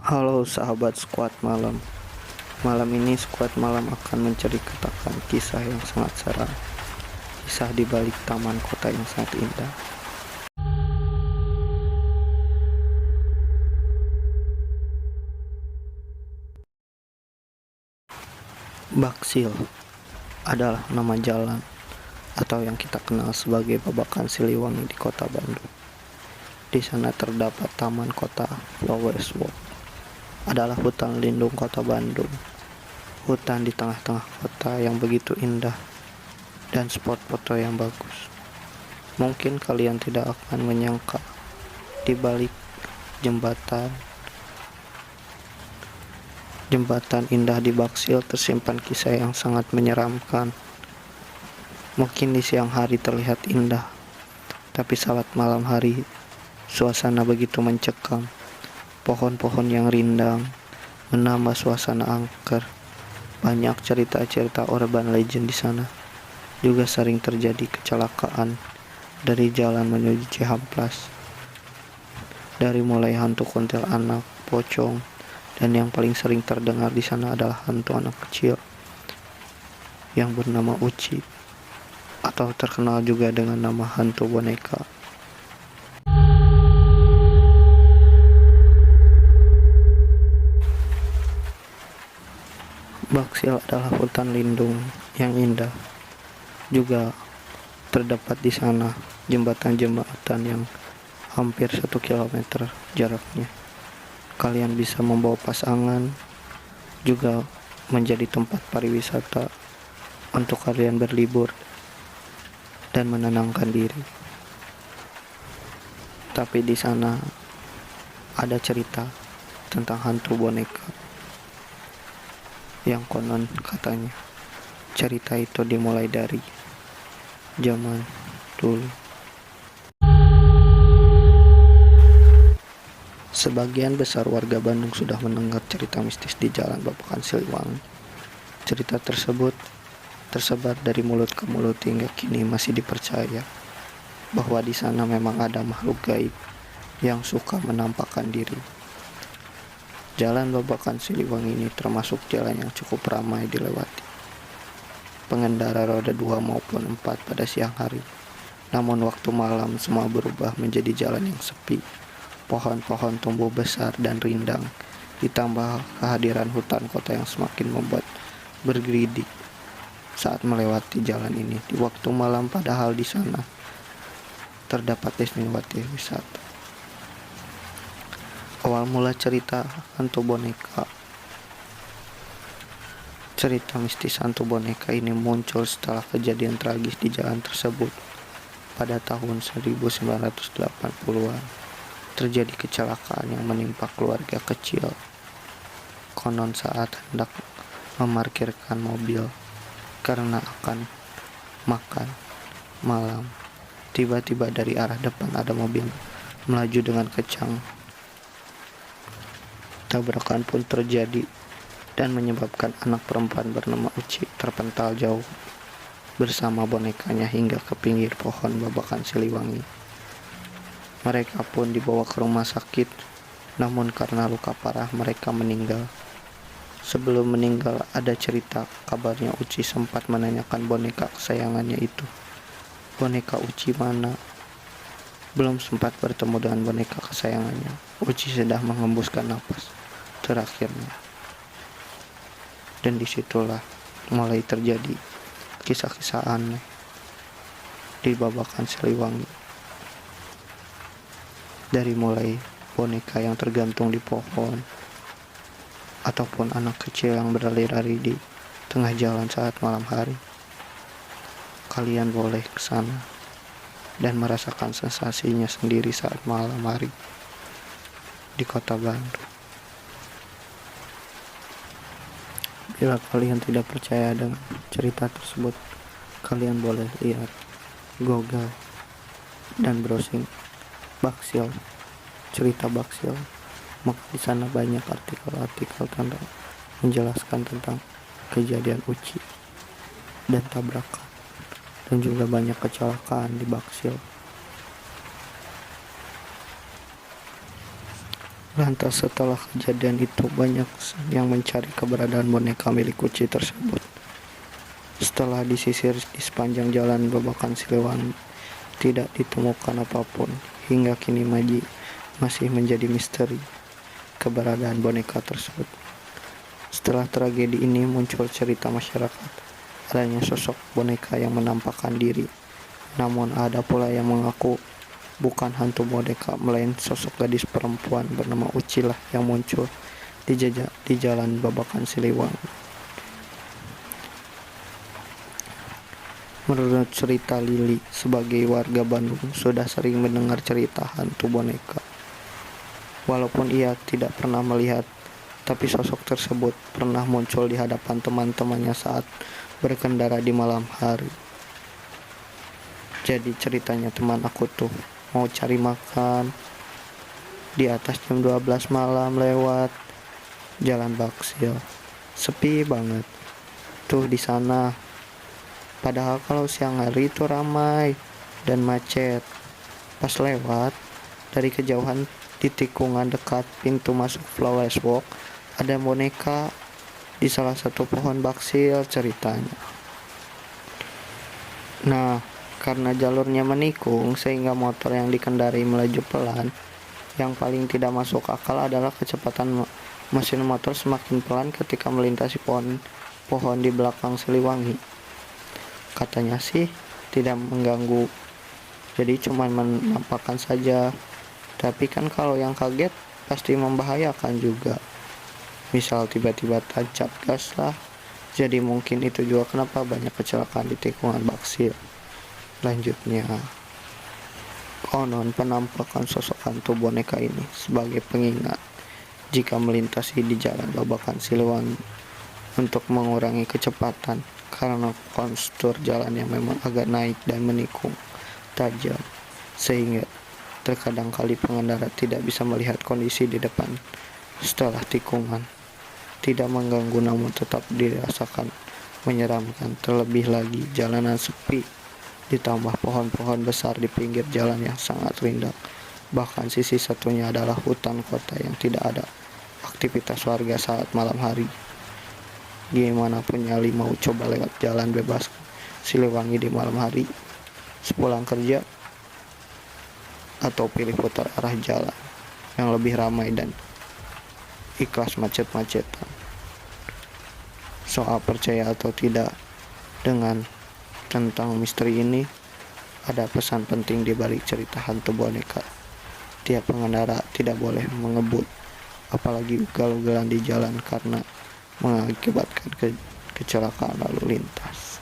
Halo sahabat Squad Malam. Malam ini Squad Malam akan menceritakan kisah yang sangat seram. Kisah di balik taman kota yang sangat indah. Baksil adalah nama jalan atau yang kita kenal sebagai Babakan Siliwangi di kota Bandung. Di sana terdapat Taman Kota Flowers Walk. Adalah hutan lindung kota Bandung. Hutan di tengah-tengah kota yang begitu indah dan spot foto yang bagus. Mungkin kalian tidak akan menyangka di balik jembatan indah di Baksil tersimpan kisah yang sangat menyeramkan. Mungkin di siang hari terlihat indah, tapi saat malam hari suasana begitu mencekam. Pohon-pohon yang rindang menambah suasana angker. Banyak cerita-cerita urban legend di sana. Juga sering terjadi kecelakaan dari jalan menuju Cihamplas. Dari mulai hantu kuntilanak, pocong, dan yang paling sering terdengar di sana adalah hantu anak kecil yang bernama Uci, atau terkenal juga dengan nama hantu boneka. Baksil adalah hutan lindung yang indah. Juga terdapat di sana jembatan-jembatan yang hampir 1 kilometer jaraknya. Kalian bisa membawa pasangan, juga menjadi tempat pariwisata untuk kalian berlibur dan menenangkan diri. Tapi di sana ada cerita tentang hantu boneka yang konon katanya cerita itu dimulai dari zaman dulu. Sebagian besar warga Bandung sudah mendengar cerita mistis di Jalan Babakan Siliwangi. Cerita tersebut tersebar dari mulut ke mulut hingga kini masih dipercaya bahwa di sana memang ada makhluk gaib yang suka menampakkan diri. Jalan Babakan Siliwangi ini termasuk jalan yang cukup ramai dilewati pengendara roda 2 maupun 4 pada siang hari. Namun waktu malam semua berubah menjadi jalan yang sepi. Pohon-pohon tumbuh besar dan rindang, ditambah kehadiran hutan kota yang semakin membuat bergeridik saat melewati jalan ini di waktu malam, padahal di sana terdapat destinasi wisata. Awal mula cerita hantu boneka. Cerita mistis hantu boneka ini muncul setelah kejadian tragis di jalan tersebut. Pada tahun 1980-an, terjadi kecelakaan yang menimpa keluarga kecil. Konon saat hendak memarkirkan mobil karena akan makan malam, tiba-tiba dari arah depan ada mobil melaju dengan kencang. Tabrakan pun terjadi dan menyebabkan anak perempuan bernama Uci terpental jauh bersama bonekanya hingga ke pinggir pohon Babakan Siliwangi. Mereka pun dibawa ke rumah sakit, namun karena luka parah mereka meninggal. Sebelum meninggal ada cerita kabarnya Uci sempat menanyakan boneka kesayangannya itu, "Boneka Uci mana?" Belum sempat bertemu dengan boneka kesayangannya, Uci sedang mengembuskan napas terakhirnya. Dan disitulah mulai terjadi kisah-kisah aneh di Babakan Siliwangi. Dari mulai boneka yang tergantung di pohon, ataupun anak kecil yang berlari-lari di tengah jalan saat malam hari. Kalian boleh ke sana dan merasakan sensasinya sendiri saat malam hari di kota Bandung. Bila kalian tidak percaya dengan cerita tersebut, kalian boleh lihat Google dan browsing Baksil, cerita Baksil. Maka di sana banyak artikel-artikel tentang menjelaskan tentang kejadian Uci dan tabrakan, dan juga banyak kecelakaan di Baksil. Lantas setelah kejadian itu banyak yang mencari keberadaan boneka milik Uci tersebut. Setelah disisir di sepanjang jalan Babakan Siliwangi, tidak ditemukan apapun. Hingga kini Maji masih menjadi misteri keberadaan boneka tersebut. Setelah tragedi ini muncul cerita masyarakat adanya sosok boneka yang menampakkan diri. Namun ada pula yang mengaku bukan hantu boneka, melainkan sosok gadis perempuan bernama Uci lah yang muncul di jalan Babakan Siliwangi. Menurut cerita Lili, sebagai warga Bandung sudah sering mendengar cerita hantu boneka. Walaupun ia tidak pernah melihat, tapi sosok tersebut pernah muncul di hadapan teman-temannya saat berkendara di malam hari. Jadi ceritanya teman aku tuh mau cari makan di atas jam 12 malam lewat Jalan Baksil. Sepi banget tuh di sana. Padahal kalau siang hari itu ramai dan macet. Pas lewat dari kejauhan di tikungan dekat pintu masuk Flowers Walk ada boneka di salah satu pohon baksil ceritanya. Nah, karena jalurnya menikung sehingga motor yang dikendari melaju pelan, yang paling tidak masuk akal adalah kecepatan mesin motor semakin pelan ketika melintasi pohon di belakang Siliwangi. Katanya sih tidak mengganggu, jadi cuma menampakkan saja. Tapi kan kalau yang kaget pasti membahayakan juga. Misal tiba-tiba tancap gas lah. Jadi mungkin itu juga kenapa banyak kecelakaan di tikungan baksil. Lanjutnya, konon penampakan sosok hantu boneka ini sebagai pengingat jika melintasi di jalan Babakan Siliwangi untuk mengurangi kecepatan karena konstur jalan yang memang agak naik dan menikung tajam, sehingga terkadang kali pengendara tidak bisa melihat kondisi di depan setelah tikungan. Tidak mengganggu namun tetap dirasakan menyeramkan. Terlebih lagi jalanan sepi ditambah pohon-pohon besar di pinggir jalan yang sangat rindang. Bahkan sisi satunya adalah hutan kota yang tidak ada aktivitas warga saat malam hari. Gimana pun nyali mau coba lewat jalan bebas Siliwangi di malam hari sepulang kerja, atau pilih putar arah jalan yang lebih ramai dan ikhlas macet-macetan. Soal percaya atau tidak dengan tentang misteri ini, ada pesan penting di balik cerita hantu boneka. Tiap pengendara tidak boleh mengebut, apalagi ugal-ugalan di jalan karena mengakibatkan kecelakaan lalu lintas.